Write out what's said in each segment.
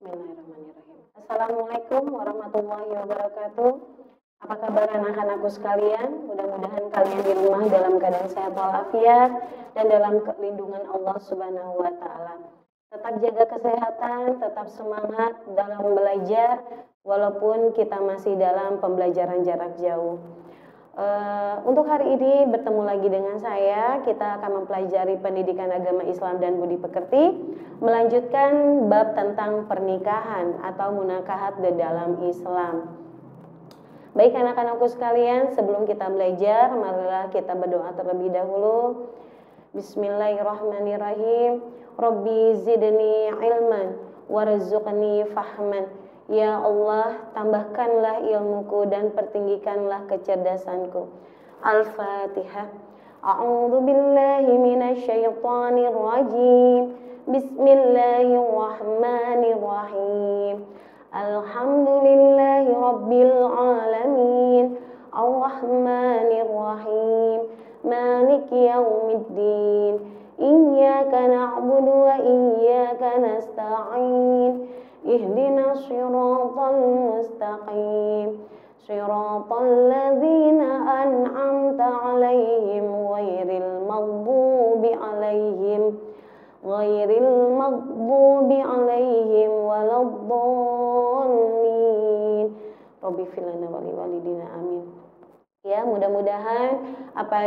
Bismillahirrahmanirrahim. Assalamualaikum warahmatullahi wabarakatuh. Apa kabar anak-anakku sekalian? Mudah-mudahan kalian di rumah dalam keadaan sehat walafiat dan dalam lindungan Allah Subhanahu wa taala. Tetap jaga kesehatan, tetap semangat dalam belajar walaupun kita masih dalam pembelajaran jarak jauh. Untuk hari ini bertemu lagi dengan saya, kita akan mempelajari pendidikan agama Islam dan budi pekerti, melanjutkan bab tentang pernikahan atau munakahat di dalam Islam. Baik anak-anakku sekalian, sebelum kita belajar, marilah kita berdoa terlebih dahulu. Bismillahirrahmanirrahim. Rabbi zidni ilman warzuqni fahman. Ya Allah, tambahkanlah ilmuku dan pertinggikanlah kecerdasanku. Al-Fatihah. A'udzu billahi minasyaitonir rajim. Bismillahirrahmanirrahim. Alhamdulillahi rabbil alamin. Ar-Rahmanir Rahim. Maliki yaumiddin. Iyyaka na'budu wa iyyaka nasta'in. Ihdinas siratal mustaqim. Siratal ladzina an'amta 'alaihim ghairil maghdubi 'alaihim waladdallin. Rabbi fir lana wa liwalidina amin. Ya, mudah-mudahan apa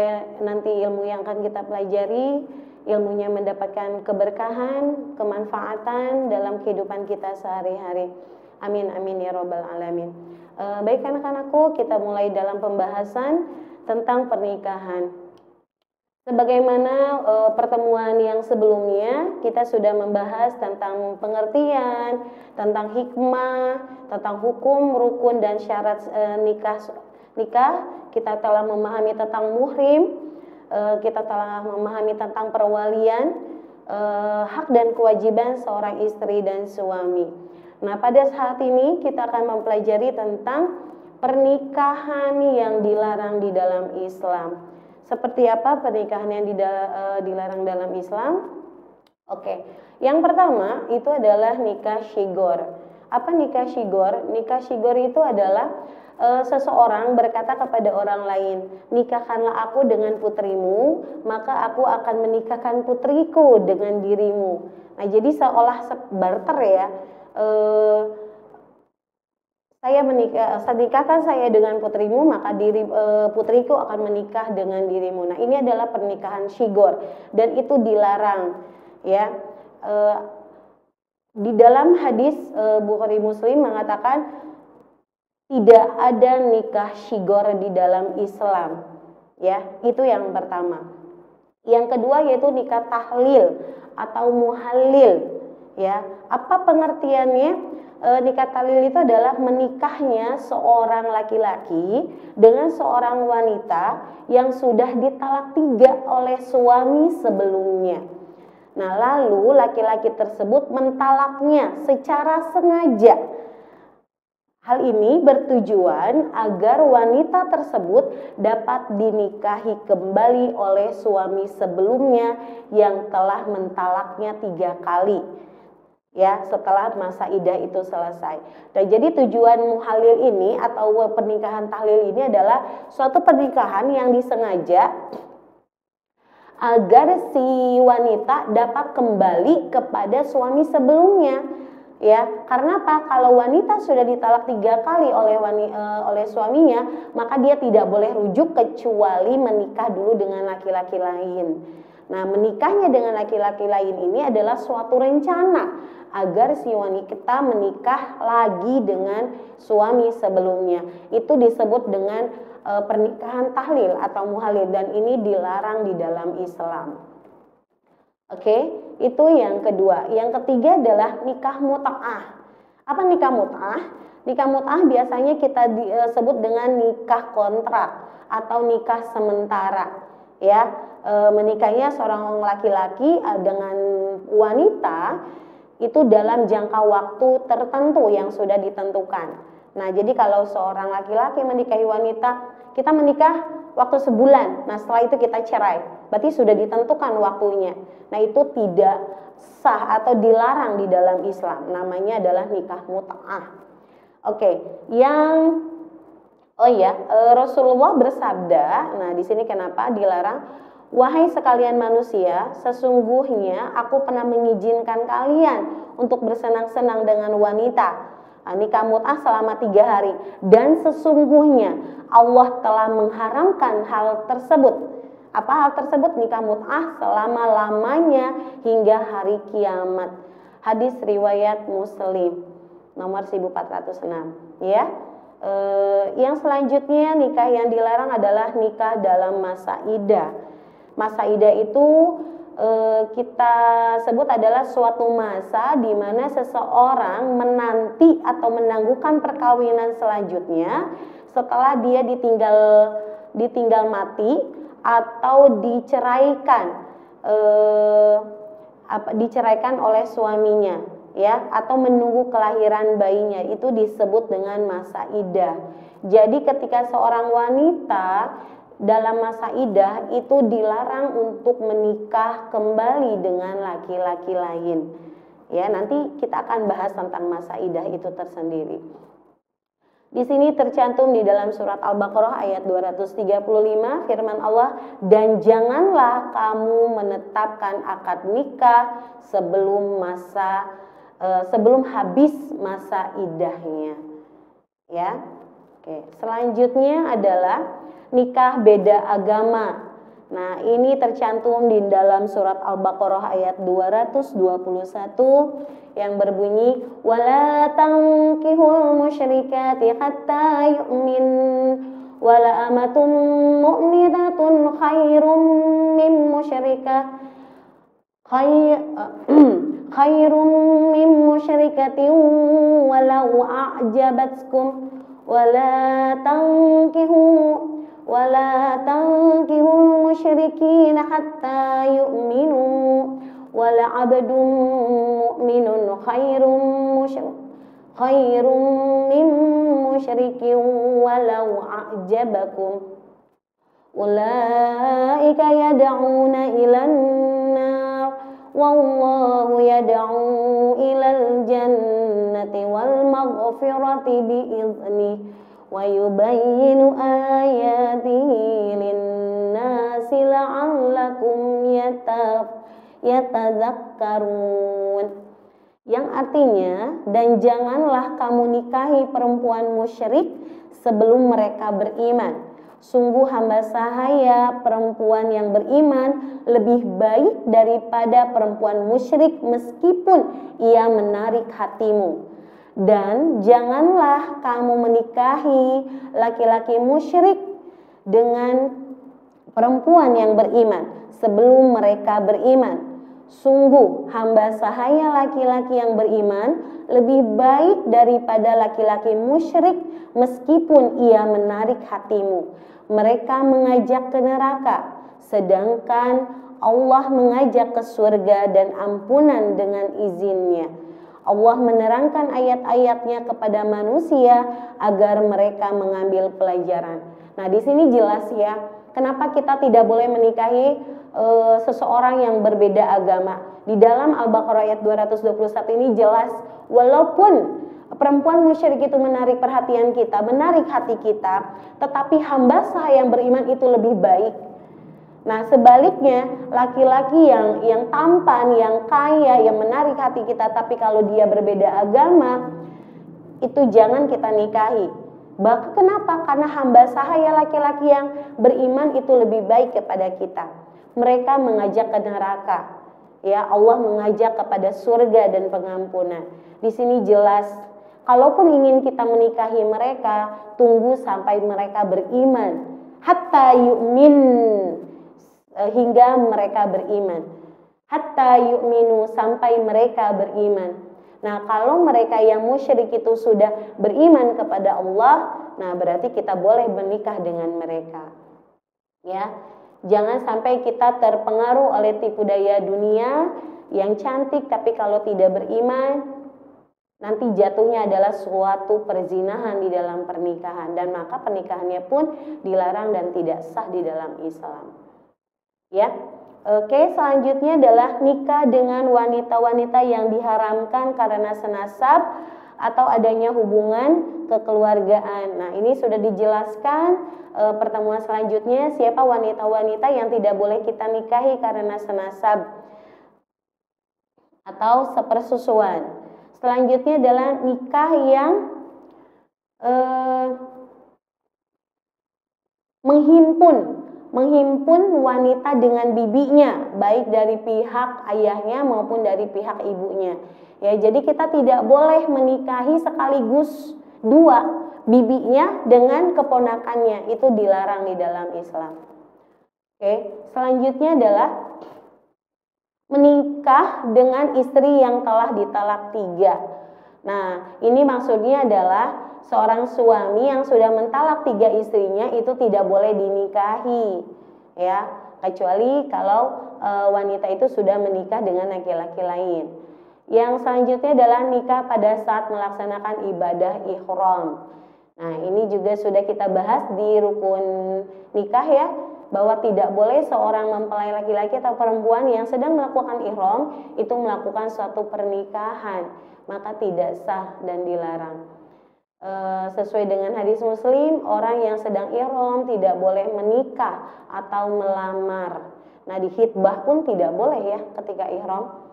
nanti ilmu yang akan kita pelajari, ilmunya mendapatkan keberkahan, kemanfaatan dalam kehidupan kita sehari-hari. Amin amin ya robbal alamin. Baik anak-anakku, kita mulai dalam pembahasan tentang pernikahan. Sebagaimana pertemuan yang sebelumnya, kita sudah membahas tentang pengertian, tentang hikmah, tentang hukum, rukun dan syarat nikah. Kita telah memahami tentang muhrim. Kita telah memahami tentang perwalian, hak dan kewajiban seorang istri dan suami. Nah, pada saat ini kita akan mempelajari tentang pernikahan yang dilarang di dalam Islam. Seperti apa pernikahan yang dilarang dalam Islam? Oke, yang pertama itu adalah nikah syigor. Apa nikah syigor? Nikah syigor itu adalah seseorang berkata kepada orang lain, nikahkanlah aku dengan putrimu, maka aku akan menikahkan putriku dengan dirimu. Nah, jadi seolah barter ya, nikahkan saya dengan putrimu, maka putriku akan menikah dengan dirimu. Nah, ini adalah pernikahan syigor dan itu dilarang ya. Di dalam hadis Bukhari Muslim mengatakan tidak ada nikah syigor di dalam Islam, ya, itu yang pertama. Yang kedua yaitu nikah tahlil atau muhalil, ya. Apa pengertiannya? Nikah tahlil itu adalah menikahnya seorang laki-laki dengan seorang wanita yang sudah ditalak 3 oleh suami sebelumnya. Nah, lalu laki-laki tersebut mentalaknya secara sengaja. Hal ini bertujuan agar wanita tersebut dapat dinikahi kembali oleh suami sebelumnya yang telah mentalaknya 3 kali. Ya, setelah masa iddah itu selesai. Nah, jadi tujuan muhalil ini atau pernikahan tahlil ini adalah suatu pernikahan yang disengaja agar si wanita dapat kembali kepada suami sebelumnya. Ya, karena apa? Kalau wanita sudah ditalak 3 kali oleh suaminya, maka dia tidak boleh rujuk kecuali menikah dulu dengan laki-laki lain. Nah, menikahnya dengan laki-laki lain ini adalah suatu rencana agar si wanita menikah lagi dengan suami sebelumnya. Itu disebut dengan pernikahan tahlil atau muhalil dan ini dilarang di dalam Islam. Oke, itu yang kedua. Yang ketiga adalah nikah mut'ah. Apa nikah mut'ah? Nikah mut'ah biasanya kita sebut dengan nikah kontrak atau nikah sementara. Ya, menikahnya seorang laki-laki dengan wanita itu dalam jangka waktu tertentu yang sudah ditentukan. Nah, jadi kalau seorang laki-laki menikahi wanita, kita menikah waktu sebulan. Nah, setelah itu kita cerai. berarti sudah ditentukan waktunya. Nah, itu tidak sah atau dilarang di dalam Islam, namanya adalah nikah mut'ah. Oke, Rasulullah bersabda, nah di sini kenapa dilarang? Wahai sekalian manusia, sesungguhnya aku pernah mengizinkan kalian untuk bersenang-senang dengan wanita. Nah, nikah mut'ah selama 3 hari. Dan sesungguhnya Allah telah mengharamkan hal tersebut. Apa hal tersebut? Nikah mut'ah selama-lamanya hingga hari kiamat. Hadis riwayat Muslim nomor 1406. Ya. Yang selanjutnya nikah yang dilarang adalah nikah dalam masa iddah. Masa iddah itu kita sebut adalah suatu masa di mana seseorang menanti atau menangguhkan perkawinan selanjutnya setelah dia ditinggal mati atau diceraikan oleh suaminya, ya, atau menunggu kelahiran bayinya. Itu disebut dengan masa iddah. Jadi ketika seorang wanita dalam masa iddah itu dilarang untuk menikah kembali dengan laki-laki lain. Ya, nanti kita akan bahas tentang masa iddah itu tersendiri. Di sini tercantum di dalam surat Al-Baqarah ayat 235 firman Allah, dan janganlah kamu menetapkan akad nikah sebelum habis masa iddahnya. Ya. Oke, selanjutnya adalah nikah beda agama. Nah, ini tercantum di dalam surat Al-Baqarah ayat 221 yang berbunyi, wala tankihul musyrikati hatta yu'min wala amatun mu'minatun khairum min musyrikah khairum min musyrikatin walau a'jabatkum wala tankihul musyrikina hatta yu'minu wala abdun mu'minun khairum min musyrikin walau a'jabakum ulaika yad'una ilan nar wallahu yad'u ilal jannati wal maghfirati bi'idznih wa yubayyinu ayatihi linnasi la'allakum yatadzakkarun. Yang artinya, dan janganlah kamu nikahi perempuan musyrik sebelum mereka beriman. Sungguh hamba sahaya perempuan yang beriman lebih baik daripada perempuan musyrik meskipun ia menarik hatimu. Dan janganlah kamu menikahi laki-laki musyrik dengan perempuan yang beriman sebelum mereka beriman. Sungguh hamba sahaya laki-laki yang beriman lebih baik daripada laki-laki musyrik meskipun ia menarik hatimu. Mereka mengajak ke neraka, sedangkan Allah mengajak ke surga dan ampunan dengan izinnya. Allah menerangkan ayat-ayatnya kepada manusia agar mereka mengambil pelajaran. Nah, di sini jelas ya, kenapa kita tidak boleh menikahi seseorang yang berbeda agama. Di dalam Al-Baqarah ayat 221 ini jelas, walaupun perempuan musyrik itu menarik perhatian kita, menarik hati kita, tetapi hamba sahaya yang beriman itu lebih baik. Nah, sebaliknya laki-laki yang tampan, yang kaya, yang menarik hati kita, tapi kalau dia berbeda agama, itu jangan kita nikahi. Bahkan kenapa? Karena hamba sahaya laki-laki yang beriman itu lebih baik kepada kita. Mereka mengajak ke neraka. Ya, Allah mengajak kepada surga dan pengampunan. Di sini jelas, kalaupun ingin kita menikahi mereka, tunggu sampai mereka beriman. Hatta yu'min, hingga mereka beriman. Hatta yu'minu, sampai mereka beriman. Nah, kalau mereka yang musyrik itu sudah beriman kepada Allah, nah berarti kita boleh menikah dengan mereka. Ya, jangan sampai kita terpengaruh oleh tipu daya dunia yang cantik, tapi kalau tidak beriman, nanti jatuhnya adalah suatu perzinahan di dalam pernikahan, dan maka pernikahannya pun dilarang dan tidak sah di dalam Islam. Ya. Oke, selanjutnya adalah nikah dengan wanita-wanita yang diharamkan karena senasab atau adanya hubungan kekeluargaan. Nah, ini sudah dijelaskan pertemuan selanjutnya, siapa wanita-wanita yang tidak boleh kita nikahi karena senasab atau sepersusuan. Selanjutnya adalah nikah yang menghimpun wanita dengan bibinya, baik dari pihak ayahnya maupun dari pihak ibunya. Ya, jadi kita tidak boleh menikahi sekaligus dua, bibinya dengan keponakannya, itu dilarang di dalam Islam. Oke, selanjutnya adalah menikah dengan istri yang telah ditalak 3. Nah, ini maksudnya adalah seorang suami yang sudah mentalak 3 istrinya itu tidak boleh dinikahi, ya, kecuali kalau wanita itu sudah menikah dengan laki-laki lain. Yang selanjutnya adalah nikah pada saat melaksanakan ibadah ihram. Nah, ini juga sudah kita bahas di rukun nikah, ya, bahwa tidak boleh seorang mempelai laki-laki atau perempuan yang sedang melakukan ihram itu melakukan suatu pernikahan, maka tidak sah dan dilarang. Sesuai dengan hadis Muslim, orang yang sedang ihram tidak boleh menikah atau melamar. Nah, di khitbah pun tidak boleh, ya, ketika ihram.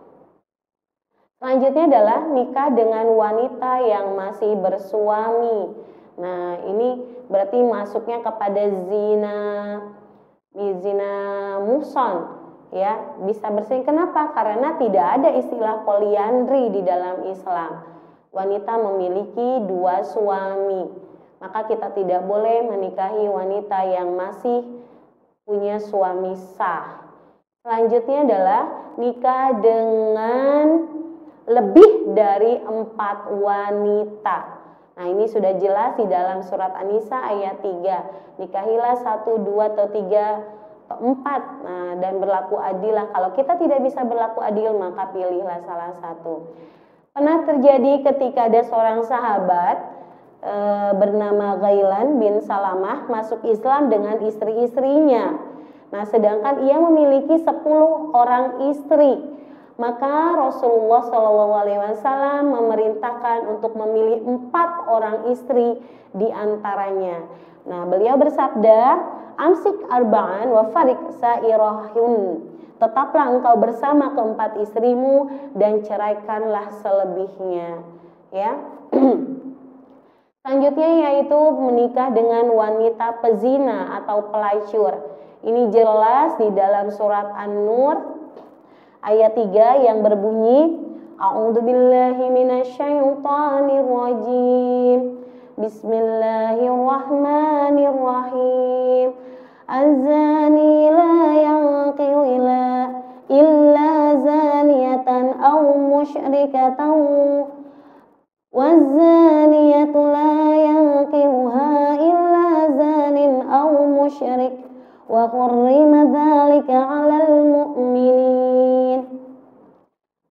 Selanjutnya adalah nikah dengan wanita yang masih bersuami. Nah, ini berarti masuknya kepada zina muhsan, ya, bisa berselingkuh. Kenapa? Karena tidak ada istilah poliandri di dalam Islam. Wanita memiliki 2 suami, maka kita tidak boleh menikahi wanita yang masih punya suami sah. Selanjutnya adalah nikah dengan lebih dari 4 wanita. Nah, ini sudah jelas di dalam surat An-Nisa ayat 3. Nikahilah 1, 2, atau 3 atau 4. Nah, dan berlaku adillah. Kalau kita tidak bisa berlaku adil, maka pilihlah salah satu. Pernah terjadi ketika ada seorang sahabat bernama Ghailan bin Salamah masuk Islam dengan istri-istrinya. Nah, sedangkan ia memiliki 10 orang istri. Maka Rasulullah SAW memerintahkan untuk memilih 4 orang istri di antaranya. Nah, beliau bersabda, amsik arba'an wa farik sairahun. Tetaplah engkau bersama keempat istrimu dan ceraikanlah selebihnya. Ya. Selanjutnya yaitu menikah dengan wanita pezina atau pelacur. Ini jelas di dalam surat An-Nur ayat 3 yang berbunyi, A'udzubillahi minasyaitonir rajim. Bismillahirrahmanirrahim. Az-zani la yanqihu illa zaniyatan aw musyrikatan waz-zaniyatu la yanqihuha illa zanin aw musyrik wa hurrima dzalika 'alal mu'minin.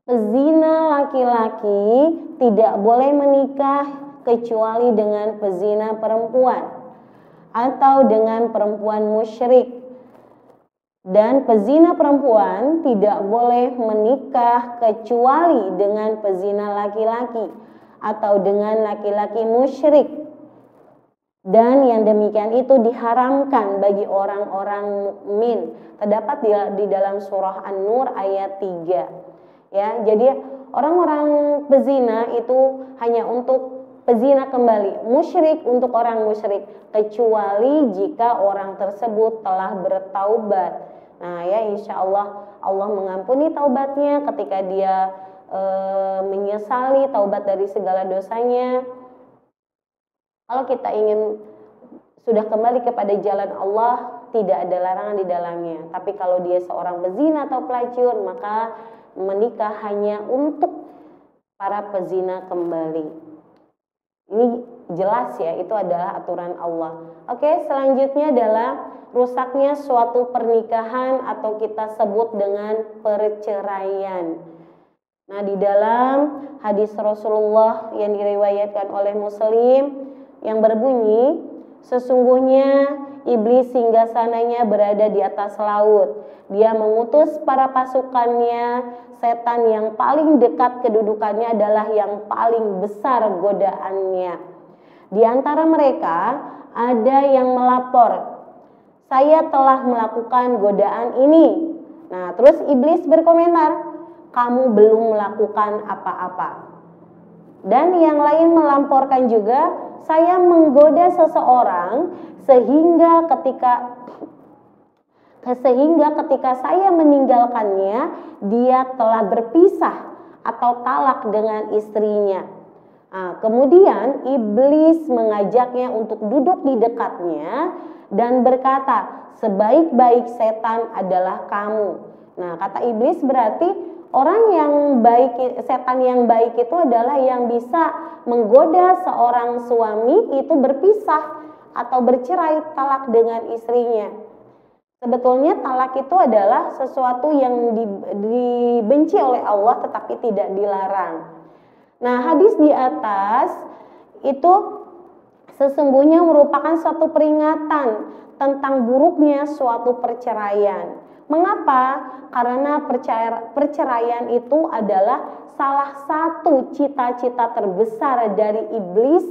Pezina laki-laki tidak boleh menikah kecuali dengan pezina perempuan atau dengan perempuan musyrik. Dan pezina perempuan tidak boleh menikah kecuali dengan pezina laki-laki atau dengan laki-laki musyrik. Dan yang demikian itu diharamkan bagi orang-orang mukmin. Terdapat di dalam surah An-Nur ayat 3. Ya, jadi orang-orang pezina itu hanya untuk pezina kembali, musyrik untuk orang musyrik, kecuali jika orang tersebut telah bertaubat. Nah, ya, insya Allah Allah mengampuni taubatnya ketika dia menyesali taubat dari segala dosanya. Kalau kita ingin sudah kembali kepada jalan Allah, tidak ada larangan di dalamnya. Tapi kalau dia seorang pezina atau pelacur, maka menikah hanya untuk para pezina kembali. Ini jelas, ya, itu adalah aturan Allah. Oke, selanjutnya adalah rusaknya suatu pernikahan atau kita sebut dengan perceraian. Nah, di dalam hadis Rasulullah yang diriwayatkan oleh Muslim yang berbunyi, Sesungguhnya iblis singgasananya berada di atas laut. Dia mengutus para pasukannya. Setan yang paling dekat kedudukannya adalah yang paling besar godaannya. Di antara mereka ada yang melapor, saya telah melakukan godaan ini. Nah, terus iblis berkomentar, kamu belum melakukan apa-apa. Dan yang lain melamporkan juga, saya menggoda seseorang sehingga ketika saya meninggalkannya, dia telah berpisah atau talak dengan istrinya. Nah, kemudian iblis mengajaknya untuk duduk di dekatnya dan berkata, sebaik-baik setan adalah kamu. Nah, kata iblis berarti orang yang baik, setan yang baik itu adalah yang bisa menggoda seorang suami itu berpisah atau bercerai, talak dengan istrinya. Sebetulnya talak itu adalah sesuatu yang dibenci oleh Allah tetapi tidak dilarang. Nah, hadis di atas itu sesungguhnya merupakan suatu peringatan tentang buruknya suatu perceraian. Mengapa? Karena perceraian itu adalah salah satu cita-cita terbesar dari iblis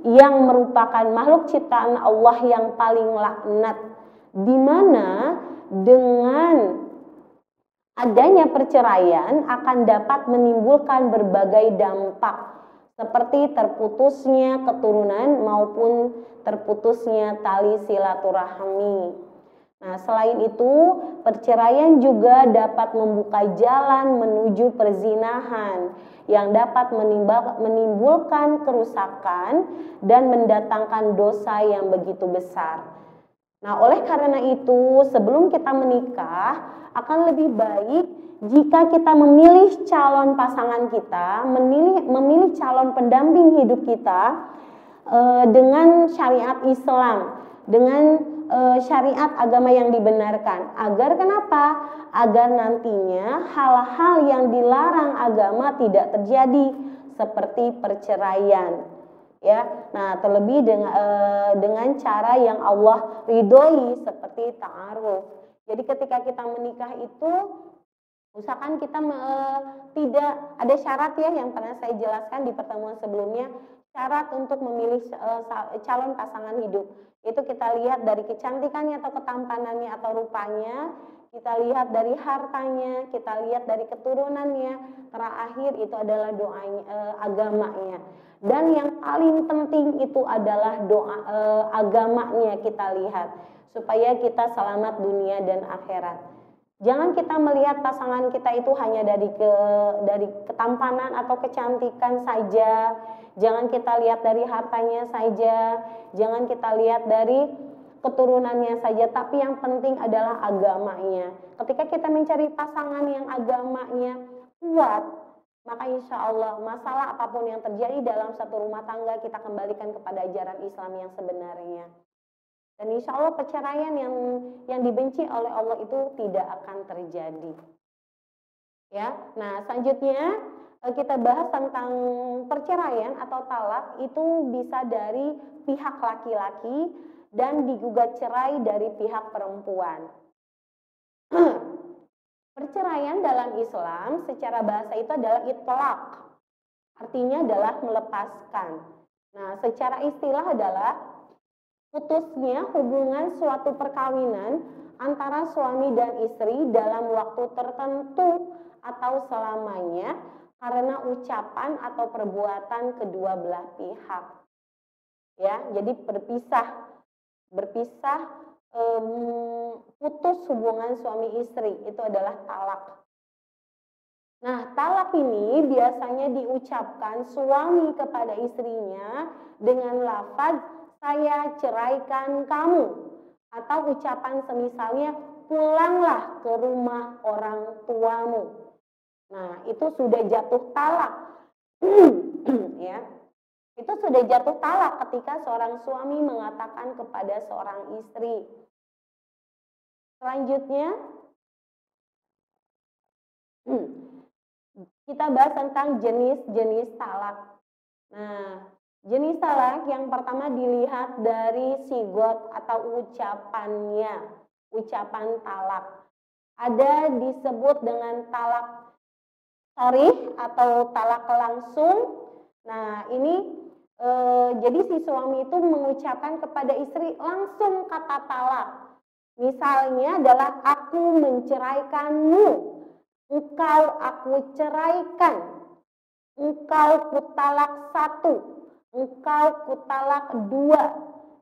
yang merupakan makhluk ciptaan Allah yang paling laknat, di mana dengan adanya perceraian akan dapat menimbulkan berbagai dampak seperti terputusnya keturunan maupun terputusnya tali silaturahmi. Nah, selain itu, perceraian juga dapat membuka jalan menuju perzinahan yang dapat menimbulkan kerusakan dan mendatangkan dosa yang begitu besar. Nah, oleh karena itu, sebelum kita menikah, akan lebih baik jika kita memilih calon pasangan kita, memilih calon pendamping hidup kita dengan syariat Islam, dengan syariat agama yang dibenarkan. Agar kenapa? Agar nantinya hal-hal yang dilarang agama tidak terjadi, seperti perceraian. Ya, nah terlebih dengan cara yang Allah ridhoi seperti ta'aruf. Jadi ketika kita menikah itu usahakan kita tidak ada syarat ya, yang pernah saya jelaskan di pertemuan sebelumnya, syarat untuk memilih calon pasangan hidup. Itu kita lihat dari kecantikannya atau ketampanannya atau rupanya, kita lihat dari hartanya, kita lihat dari keturunannya, terakhir itu adalah doanya, agamanya. Dan yang paling penting itu adalah doa agamanya kita lihat supaya kita selamat dunia dan akhirat. Jangan kita melihat pasangan kita itu hanya dari ketampanan atau kecantikan saja. Jangan kita lihat dari hartanya saja. Jangan kita lihat dari keturunannya saja. Tapi yang penting adalah agamanya. Ketika kita mencari pasangan yang agamanya kuat, maka insya Allah masalah apapun yang terjadi dalam satu rumah tangga kita kembalikan kepada ajaran Islam yang sebenarnya. Dan insya Allah perceraian yang dibenci oleh Allah itu tidak akan terjadi. Ya, nah selanjutnya kita bahas tentang perceraian atau talak itu bisa dari pihak laki-laki dan digugat cerai dari pihak perempuan. Perceraian dalam Islam secara bahasa itu adalah itlaq, artinya adalah melepaskan. Nah, secara istilah adalah putusnya hubungan suatu perkawinan antara suami dan istri dalam waktu tertentu atau selamanya karena ucapan atau perbuatan kedua belah pihak. Ya, jadi berpisah putus hubungan suami istri itu adalah talak. Nah, talak ini biasanya diucapkan suami kepada istrinya dengan lafaz saya ceraikan kamu, atau ucapan semisalnya pulanglah ke rumah orang tuamu. Nah, itu sudah jatuh talak. Ya. Itu sudah jatuh talak ketika seorang suami mengatakan kepada seorang istri. Selanjutnya kita bahas tentang jenis-jenis talak. Nah, Jenis talak yang pertama dilihat dari sigot atau ucapannya, ucapan talak. Ada disebut dengan talak sharih atau talak langsung. Nah, ini jadi si suami itu mengucapkan kepada istri langsung kata talak. Misalnya adalah aku menceraikanmu, engkau aku ceraikan, engkau kutalak satu, engkau kutalak dua.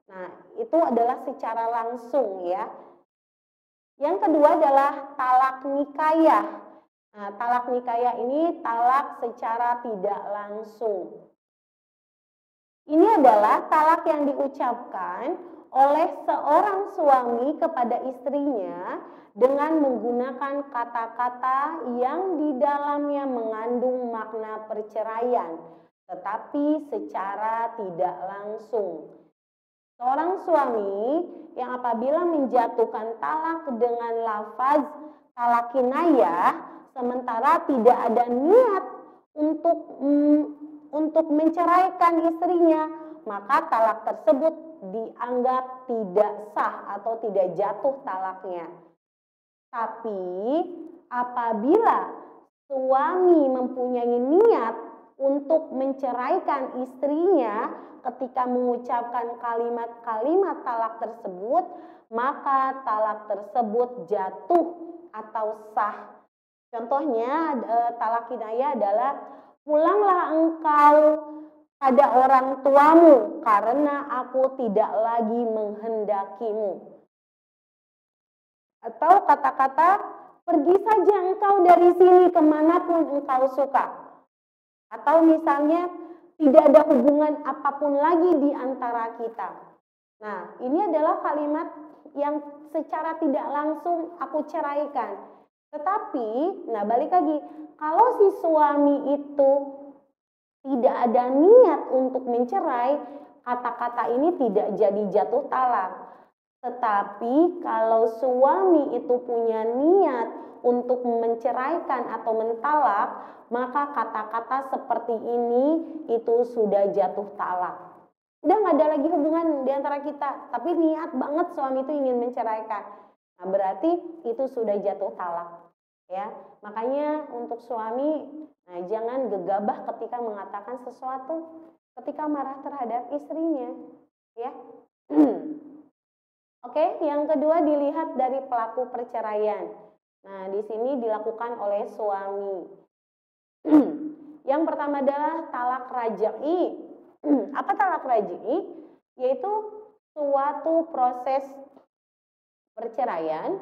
Nah, itu adalah secara langsung ya. Yang kedua adalah talak nikayah. Nah, talak nikayah ini talak secara tidak langsung. Ini adalah talak yang diucapkan oleh seorang suami kepada istrinya dengan menggunakan kata-kata yang di dalamnya mengandung makna perceraian, tetapi secara tidak langsung. Seorang suami yang apabila menjatuhkan talak dengan lafaz talak kinayah, sementara tidak ada niat untuk menceraikan istrinya, maka talak tersebut dianggap tidak sah atau tidak jatuh talaknya. Tapi apabila suami mempunyai niat untuk menceraikan istrinya ketika mengucapkan kalimat-kalimat talak tersebut, maka talak tersebut jatuh atau sah. Contohnya talak kinayah adalah pulanglah engkau pada orang tuamu karena aku tidak lagi menghendakimu. Atau kata-kata pergi saja engkau dari sini kemanapun engkau suka. Atau misalnya tidak ada hubungan apapun lagi di antara kita. Nah, ini adalah kalimat yang secara tidak langsung aku ceraikan. Tetapi, nah balik lagi, kalau si suami itu tidak ada niat untuk mencerai, kata-kata ini tidak jadi jatuh talak. Tetapi kalau suami itu punya niat untuk menceraikan atau mentalak, maka kata-kata seperti ini itu sudah jatuh talak. Udah nggak ada lagi hubungan di antara kita, tapi niat banget suami itu ingin menceraikan. Nah, berarti itu sudah jatuh talak. Ya, makanya untuk suami, nah jangan gegabah ketika mengatakan sesuatu ketika marah terhadap istrinya, ya. Oke, yang kedua dilihat dari pelaku perceraian. Nah, di sini dilakukan oleh suami. Yang pertama adalah talak raj'i. Apa talak raj'i? Yaitu suatu proses perceraian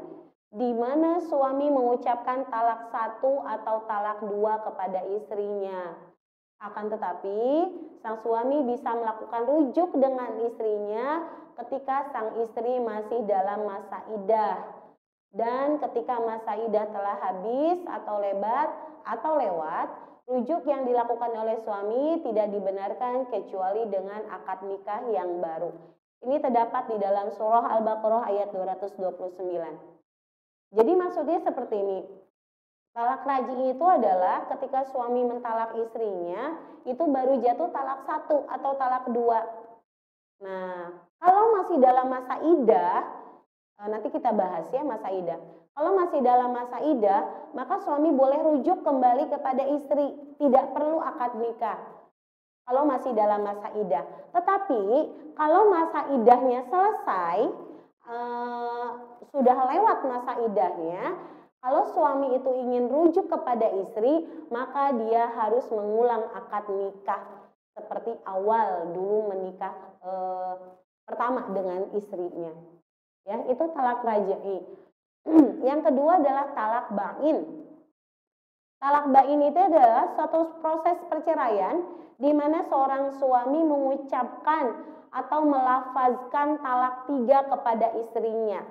di mana suami mengucapkan talak satu atau talak dua kepada istrinya. Akan tetapi, sang suami bisa melakukan rujuk dengan istrinya ketika sang istri masih dalam masa iddah. Dan ketika masa iddah telah habis atau lewat, rujuk yang dilakukan oleh suami tidak dibenarkan kecuali dengan akad nikah yang baru. Ini terdapat di dalam surah Al-Baqarah ayat 229. Jadi maksudnya seperti ini. Talak raj'i itu adalah ketika suami mentalak istrinya, itu baru jatuh talak satu atau talak dua. Nah, kalau masih dalam masa iddah, nanti kita bahas ya masa iddah. Kalau masih dalam masa iddah, maka suami boleh rujuk kembali kepada istri, tidak perlu akad nikah. Kalau masih dalam masa iddah. Tetapi kalau masa iddahnya selesai, sudah lewat masa iddahnya, kalau suami itu ingin rujuk kepada istri, maka dia harus mengulang akad nikah seperti awal dulu menikah pertama dengan istrinya. Ya, itu talak raj'i. Yang kedua adalah talak bain. Talak bain itu adalah suatu proses perceraian di mana seorang suami mengucapkan atau melafazkan talak 3 kepada istrinya.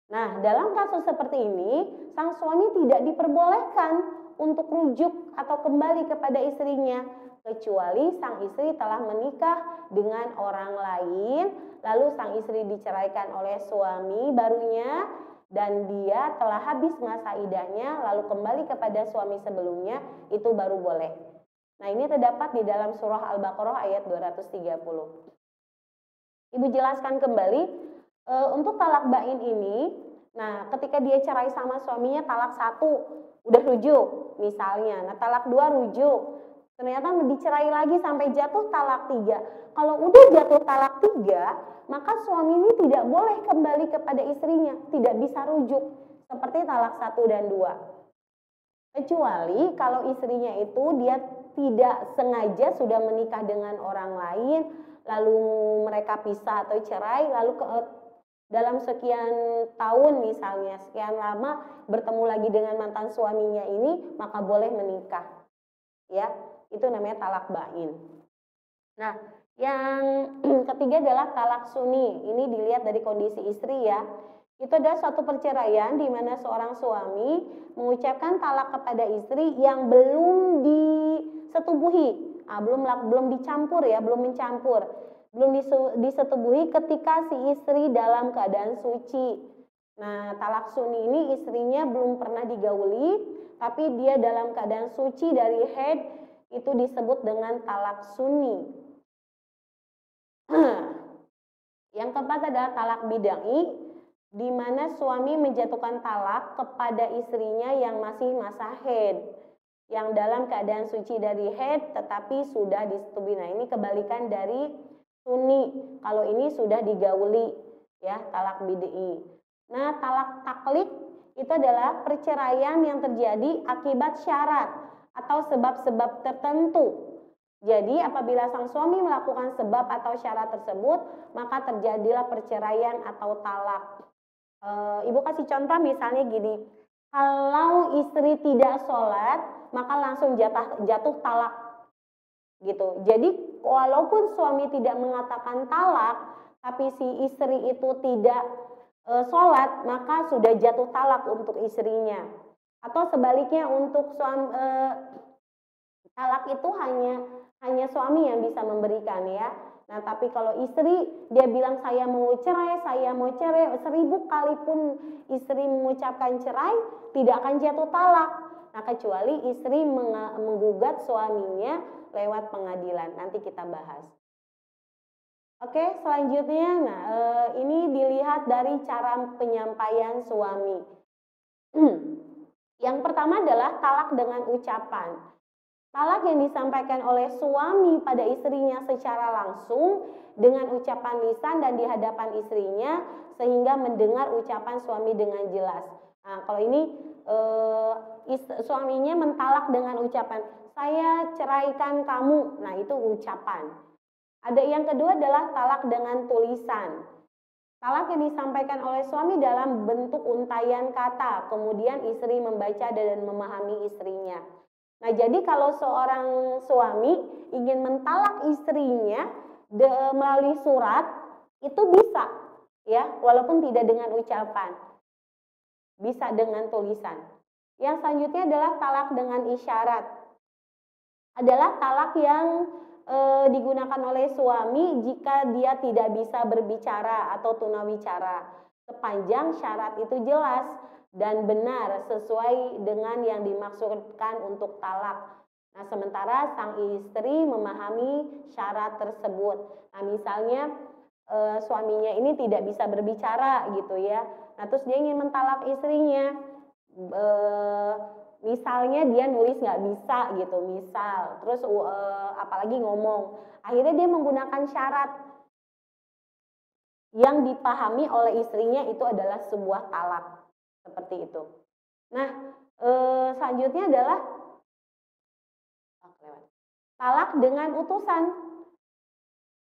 Nah, dalam kasus seperti ini, sang suami tidak diperbolehkan untuk rujuk atau kembali kepada istrinya, kecuali sang istri telah menikah dengan orang lain, lalu sang istri diceraikan oleh suami barunya, dan dia telah habis masa iddahnya, lalu kembali kepada suami sebelumnya, itu baru boleh. Nah, ini terdapat di dalam surah Al-Baqarah ayat 230. Ibu jelaskan kembali, untuk talak bain ini, nah ketika dia cerai sama suaminya talak 1, udah rujuk misalnya, nah talak 2 rujuk, ternyata dicerai lagi sampai jatuh talak 3. Kalau udah jatuh talak 3, maka suami ini tidak boleh kembali kepada istrinya, tidak bisa rujuk seperti talak 1 dan 2. Kecuali kalau istrinya itu dia tidak sengaja sudah menikah dengan orang lain, lalu mereka pisah atau cerai, lalu dalam sekian tahun misalnya, sekian lama bertemu lagi dengan mantan suaminya ini, maka boleh menikah. Ya, itu namanya talak bain. Nah, yang ketiga adalah talak suni. Ini dilihat dari kondisi istri ya. Itu adalah suatu perceraian di mana seorang suami mengucapkan talak kepada istri yang belum disetubuhi, belum dicampur ya, belum mencampur, belum disetubuhi ketika si istri dalam keadaan suci. Nah, talak suni ini istrinya belum pernah digauli, tapi dia dalam keadaan suci dari haid, itu disebut dengan talak suni. Yang keempat adalah talak bidai, di mana suami menjatuhkan talak kepada istrinya yang masih masa haid, yang dalam keadaan suci dari haid tetapi sudah disetubui. Nah, ini kebalikan dari suni. Kalau ini sudah digauli ya, talak bidai. Nah, talak taklid itu adalah perceraian yang terjadi akibat syarat atau sebab-sebab tertentu. Jadi apabila sang suami melakukan sebab atau syarat tersebut, maka terjadilah perceraian atau talak. Ibu kasih contoh misalnya gini, kalau istri tidak sholat, maka langsung jatuh talak gitu. Jadi walaupun suami tidak mengatakan talak, tapi si istri itu tidak sholat, maka sudah jatuh talak untuk istrinya. Atau sebaliknya untuk suami, talak itu hanya suami yang bisa memberikan ya. Nah, tapi kalau istri dia bilang saya mau cerai, 1000 kali pun istri mengucapkan cerai, tidak akan jatuh talak. Nah, kecuali istri menggugat suaminya lewat pengadilan. Nanti kita bahas. Oke, selanjutnya, nah ini dilihat dari cara penyampaian suami. Yang pertama adalah talak dengan ucapan. Talak yang disampaikan oleh suami pada istrinya secara langsung dengan ucapan lisan dan di hadapan istrinya sehingga mendengar ucapan suami dengan jelas. Nah, kalau ini suaminya mentalak dengan ucapan, saya ceraikan kamu. Nah, itu ucapan. Ada yang kedua adalah talak dengan tulisan. Talak yang disampaikan oleh suami dalam bentuk untayan kata, kemudian istri membaca dan memahami istrinya. Nah, jadi kalau seorang suami ingin mentalak istrinya melalui surat, itu bisa ya, walaupun tidak dengan ucapan. Bisa dengan tulisan. Yang selanjutnya adalah talak dengan isyarat. Adalah talak yang digunakan oleh suami jika dia tidak bisa berbicara atau tunawicara, sepanjang syarat itu jelas dan benar sesuai dengan yang dimaksudkan untuk talak. Nah, sementara sang istri memahami syarat tersebut. Nah, misalnya suaminya ini tidak bisa berbicara gitu ya. Nah, terus dia ingin mentalak istrinya. Misalnya dia nulis nggak bisa gitu, misal, terus apalagi ngomong, akhirnya dia menggunakan syarat yang dipahami oleh istrinya itu adalah sebuah talak, seperti itu. Nah, selanjutnya adalah talak dengan utusan.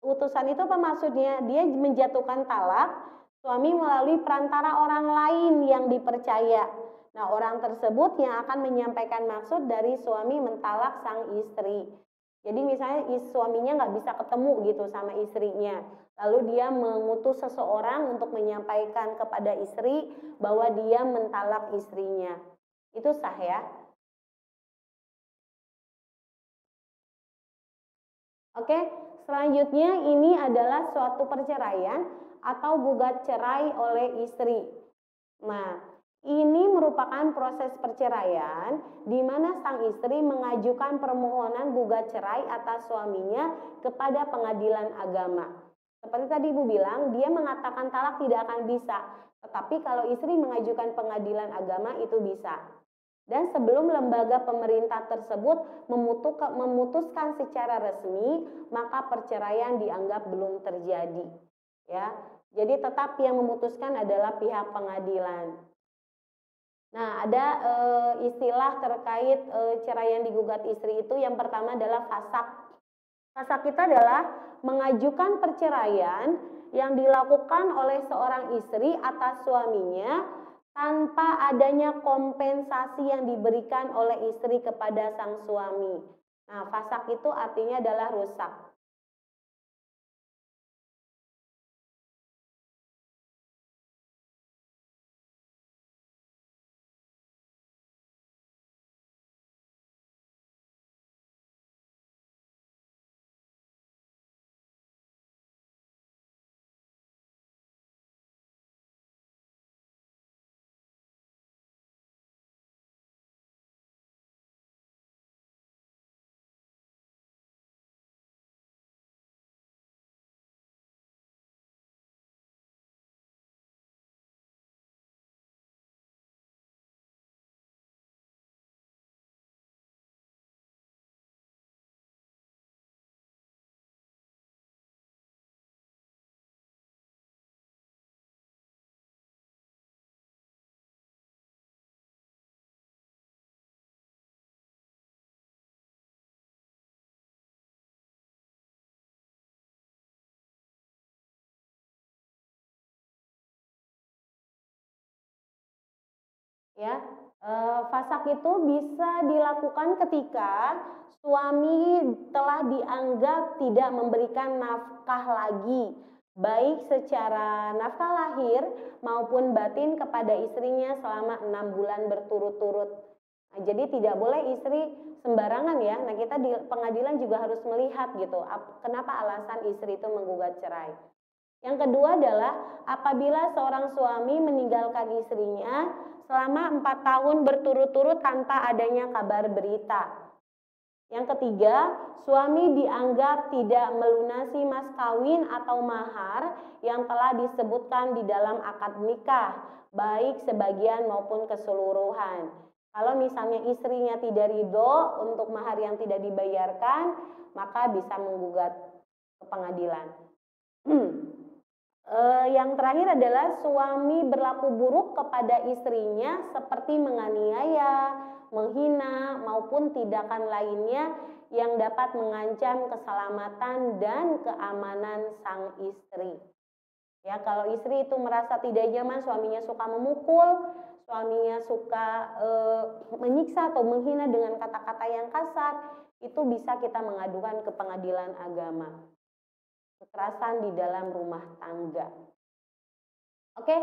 Utusan itu apa maksudnya? Dia menjatuhkan talak suami melalui perantara orang lain yang dipercaya. Nah, orang tersebut yang akan menyampaikan maksud dari suami mentalak sang istri. Jadi misalnya suaminya nggak bisa ketemu gitu sama istrinya, lalu dia mengutus seseorang untuk menyampaikan kepada istri bahwa dia mentalak istrinya. Itu sah ya. Oke, selanjutnya ini adalah suatu perceraian atau gugat cerai oleh istri. Nah, Ini merupakan proses perceraian di mana sang istri mengajukan permohonan gugat cerai atas suaminya kepada pengadilan agama. Seperti tadi Ibu bilang, dia mengatakan talak tidak akan bisa, tetapi kalau istri mengajukan pengadilan agama itu bisa. Dan sebelum lembaga pemerintah tersebut memutuskan secara resmi, maka perceraian dianggap belum terjadi. Ya, jadi tetap yang memutuskan adalah pihak pengadilan. Nah, ada istilah terkait cerai yang digugat istri itu, yang pertama adalah fasak. Fasak itu adalah mengajukan perceraian yang dilakukan oleh seorang istri atas suaminya tanpa adanya kompensasi yang diberikan oleh istri kepada sang suami. Nah, fasak itu artinya adalah rusak. Ya, fasak itu bisa dilakukan ketika suami telah dianggap tidak memberikan nafkah lagi, baik secara nafkah lahir maupun batin kepada istrinya selama 6 bulan berturut-turut. Nah, jadi tidak boleh istri sembarangan ya. Nah, kita di pengadilan juga harus melihat gitu, kenapa alasan istri itu menggugat cerai. Yang kedua adalah apabila seorang suami meninggalkan istrinya selama 4 tahun berturut-turut tanpa adanya kabar berita. Yang ketiga, suami dianggap tidak melunasi mas kawin atau mahar yang telah disebutkan di dalam akad nikah, baik sebagian maupun keseluruhan. Kalau misalnya istrinya tidak ridho untuk mahar yang tidak dibayarkan, maka bisa menggugat ke pengadilan. Yang terakhir adalah suami berlaku buruk kepada istrinya seperti menganiaya, menghina, maupun tindakan lainnya yang dapat mengancam keselamatan dan keamanan sang istri. Ya, kalau istri itu merasa tidak nyaman, suaminya suka memukul, suaminya suka menyiksa atau menghina dengan kata-kata yang kasar, itu bisa kita mengadukan ke pengadilan agama. Kekerasan di dalam rumah tangga. Oke,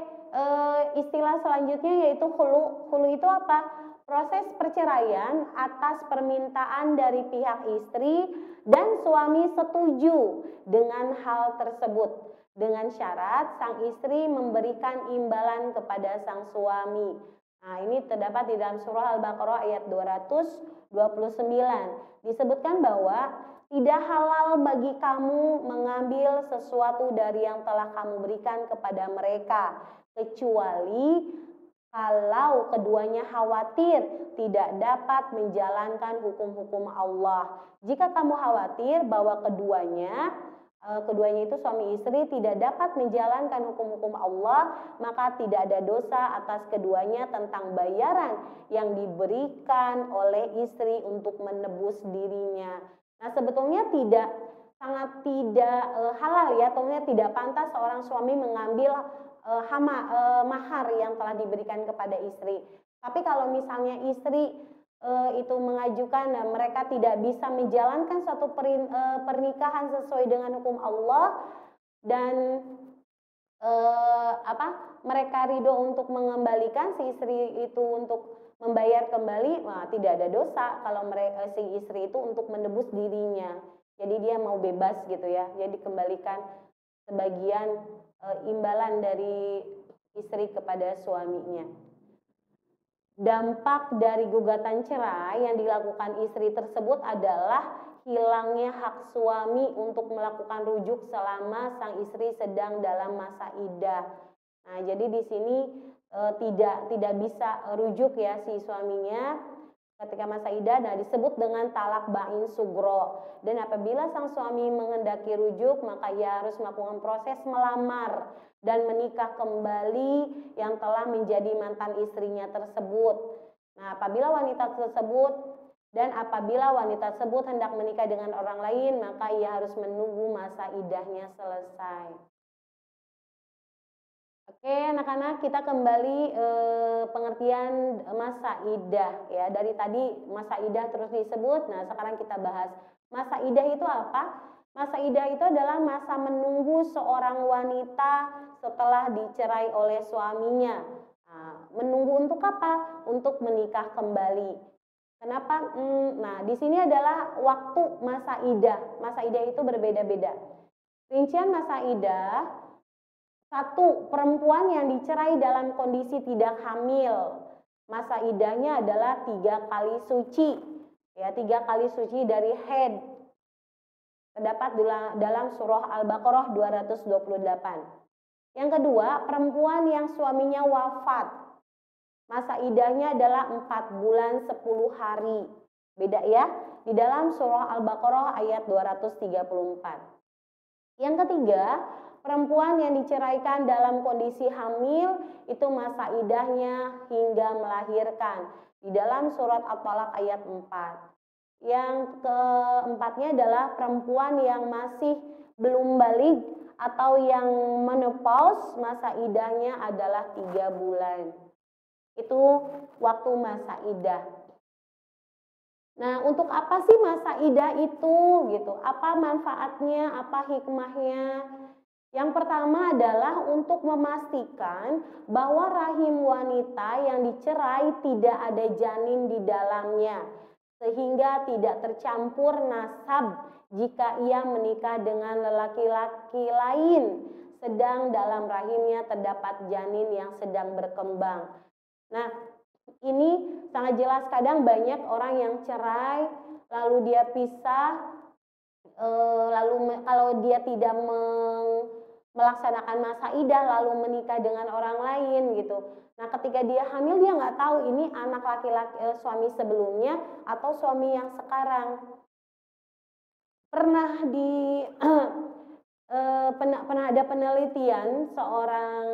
istilah selanjutnya yaitu khulu. Khulu itu apa? Proses perceraian atas permintaan dari pihak istri dan suami setuju dengan hal tersebut, dengan syarat sang istri memberikan imbalan kepada sang suami. Nah, ini terdapat di dalam surah Al-Baqarah ayat 229. Disebutkan bahwa tidak halal bagi kamu mengambil sesuatu dari yang telah kamu berikan kepada mereka, kecuali kalau keduanya khawatir tidak dapat menjalankan hukum-hukum Allah. Jika kamu khawatir bahwa keduanya itu suami istri tidak dapat menjalankan hukum-hukum Allah, maka tidak ada dosa atas keduanya tentang bayaran yang diberikan oleh istri untuk menebus dirinya. Nah, sebetulnya sangat tidak halal ya, atau tidak pantas seorang suami mengambil mahar yang telah diberikan kepada istri. Tapi kalau misalnya istri itu mengajukan dan mereka tidak bisa menjalankan suatu pernikahan sesuai dengan hukum Allah dan mereka ridho untuk mengembalikan si istri itu untuk membayar kembali, tidak ada dosa kalau si istri itu untuk menebus dirinya. Jadi dia mau bebas gitu ya, jadi dikembalikan sebagian imbalan dari istri kepada suaminya. dampak dari gugatan cerai yang dilakukan istri tersebut adalah hilangnya hak suami untuk melakukan rujuk selama sang istri sedang dalam masa iddah. Nah, jadi di sini tidak bisa rujuk ya si suaminya ketika masa iddah. Nah, disebut dengan talak bain sugro. Dan apabila sang suami menghendaki rujuk, maka ia harus melakukan proses melamar dan menikah kembali yang telah menjadi mantan istrinya tersebut. Nah, apabila wanita tersebut hendak menikah dengan orang lain, maka ia harus menunggu masa iddahnya selesai. Oke, anak-anak, kita kembali pengertian masa iddah ya. Dari tadi masa iddah terus disebut. Nah, sekarang kita bahas masa iddah itu apa? Masa iddah itu adalah masa menunggu seorang wanita setelah dicerai oleh suaminya. Nah, menunggu untuk apa? Untuk menikah kembali. Kenapa? Nah, di sini adalah waktu masa iddah. Masa iddah itu berbeda-beda. Rincian masa iddah: 1. Perempuan yang dicerai dalam kondisi tidak hamil. Masa iddahnya adalah 3 kali suci. Ya, 3 kali suci dari haid. Terdapat dalam surah Al-Baqarah 228. Yang kedua, perempuan yang suaminya wafat. Masa iddahnya adalah 4 bulan 10 hari. Beda ya, di dalam surah Al-Baqarah ayat 234. Yang ketiga, perempuan yang diceraikan dalam kondisi hamil, itu masa iddahnya hingga melahirkan. Di dalam surat At-Talaq ayat 4. Yang keempatnya adalah perempuan yang masih belum balik atau yang menopause, masa iddahnya adalah 3 bulan. Itu waktu masa iddah. Nah, untuk apa sih masa iddah itu gitu? Apa manfaatnya, apa hikmahnya? Yang pertama adalah untuk memastikan bahwa rahim wanita yang dicerai tidak ada janin di dalamnya, sehingga tidak tercampur nasab jika ia menikah dengan lelaki-laki lain sedang dalam rahimnya terdapat janin yang sedang berkembang. Nah, ini sangat jelas. Kadang banyak orang yang cerai lalu dia pisah, lalu kalau dia tidak melaksanakan masa iddah lalu menikah dengan orang lain gitu. Nah, ketika dia hamil dia nggak tahu ini anak laki-laki suami sebelumnya atau suami yang sekarang. Pernah pernah ada penelitian seorang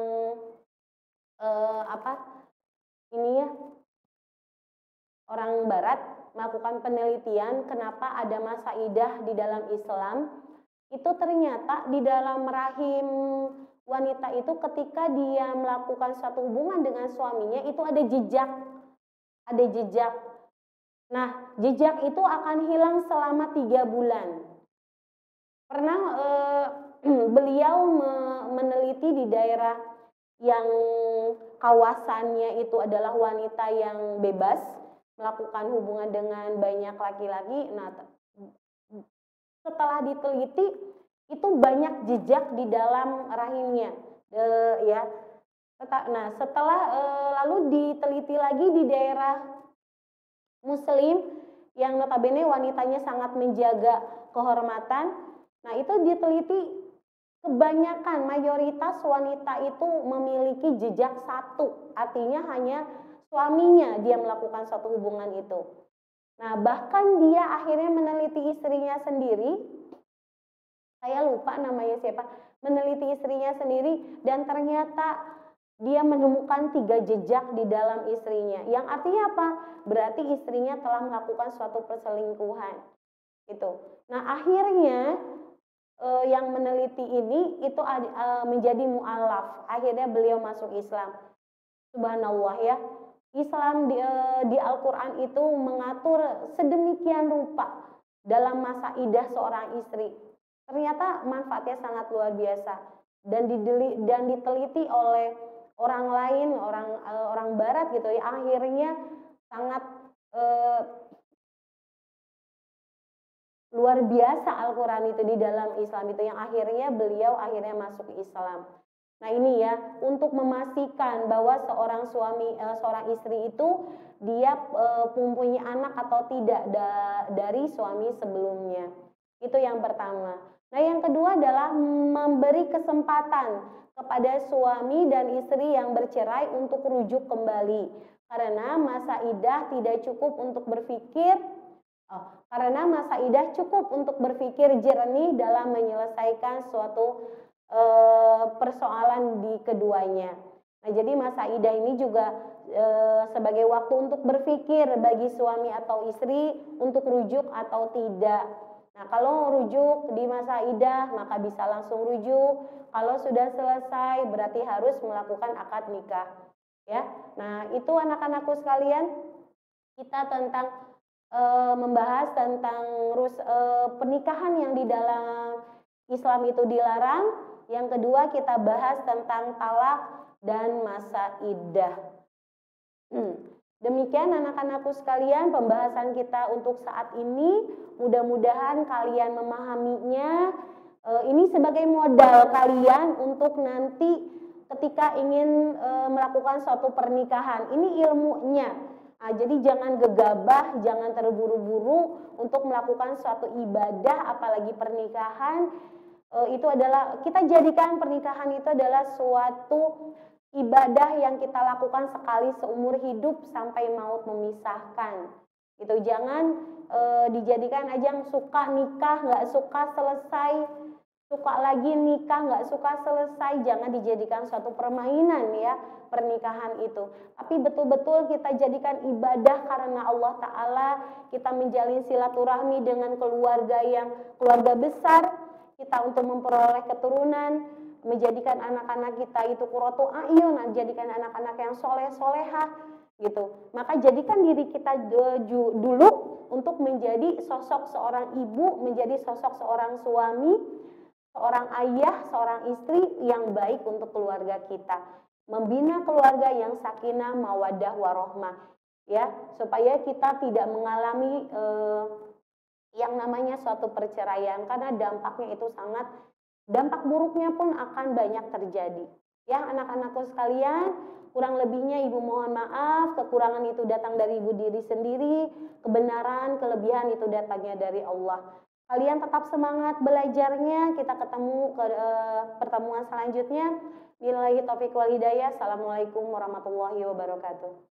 orang barat melakukan penelitian kenapa ada masa iddah di dalam Islam. Itu ternyata di dalam rahim wanita itu ketika dia melakukan suatu hubungan dengan suaminya itu ada jejak. Nah, jejak itu akan hilang selama 3 bulan. Pernah beliau meneliti di daerah yang kawasannya itu adalah wanita yang bebas melakukan hubungan dengan banyak laki-laki. Nah, setelah diteliti itu banyak jejak di dalam rahimnya, ya. Nah, setelah lalu diteliti lagi di daerah Muslim yang notabene wanitanya sangat menjaga kehormatan. Nah, itu diteliti kebanyakan mayoritas wanita itu memiliki jejak 1, artinya hanya suaminya dia melakukan suatu hubungan itu. Nah, bahkan dia akhirnya meneliti istrinya sendiri, saya lupa namanya siapa, meneliti istrinya sendiri dan ternyata dia menemukan 3 jejak di dalam istrinya. Yang artinya apa? Berarti istrinya telah melakukan suatu perselingkuhan. Gitu. Nah, akhirnya yang meneliti ini itu menjadi mu'alaf. Akhirnya beliau masuk Islam. Subhanallah ya. Islam di Al-Quran itu mengatur sedemikian rupa dalam masa iddah seorang istri. Ternyata manfaatnya sangat luar biasa dan diteliti oleh orang lain, orang barat gitu ya. Akhirnya sangat luar biasa Al-Quran itu di dalam Islam itu yang akhirnya beliau masuk Islam. Nah ini ya, untuk memastikan bahwa seorang istri itu dia mempunyai anak atau tidak dari suami sebelumnya. Itu yang pertama. Nah yang kedua adalah memberi kesempatan kepada suami dan istri yang bercerai untuk rujuk kembali. Karena masa idah tidak cukup untuk berpikir karena masa idah cukup untuk berpikir jernih dalam menyelesaikan suatu persoalan di keduanya. Nah, jadi masa idah ini juga sebagai waktu untuk berpikir bagi suami atau istri untuk rujuk atau tidak. Nah, kalau rujuk di masa idah maka bisa langsung rujuk. Kalau sudah selesai berarti harus melakukan akad nikah. Ya. Nah, itu anak-anakku sekalian, kita tentang membahas tentang pernikahan yang di dalam Islam itu dilarang. Yang kedua kita bahas tentang talak dan masa iddah. Demikian anak-anakku sekalian pembahasan kita untuk saat ini. Mudah-mudahan kalian memahaminya. Ini sebagai modal kalian untuk nanti ketika ingin melakukan suatu pernikahan. Ini ilmunya. Nah, jadi jangan gegabah, jangan terburu-buru untuk melakukan suatu ibadah, apalagi pernikahan. Itu adalah, kita jadikan pernikahan itu adalah suatu ibadah yang kita lakukan sekali seumur hidup sampai maut memisahkan. Itu jangan dijadikan ajang suka nikah, nggak suka selesai, suka lagi nikah, nggak suka selesai. Jangan dijadikan suatu permainan ya pernikahan itu, tapi betul-betul kita jadikan ibadah karena Allah Ta'ala. Kita menjalin silaturahmi dengan keluarga besar kita untuk memperoleh keturunan, menjadikan anak-anak kita itu qurratu a'yun, menjadikan anak-anak yang soleh-solehah gitu. Maka jadikan diri kita dulu untuk menjadi sosok seorang ibu, menjadi sosok seorang suami, seorang ayah, seorang istri yang baik untuk keluarga kita. Membina keluarga yang sakinah, mawaddah, warohmah, ya, supaya kita tidak mengalami yang namanya suatu perceraian, karena dampak buruknya pun akan banyak terjadi. Ya anak-anakku sekalian, kurang lebihnya ibu mohon maaf, kekurangan itu datang dari ibu diri sendiri, kebenaran, kelebihan itu datangnya dari Allah. Kalian tetap semangat belajarnya, kita ketemu ke pertemuan selanjutnya. Billahi taufiq wal hidayah. Assalamualaikum warahmatullahi wabarakatuh.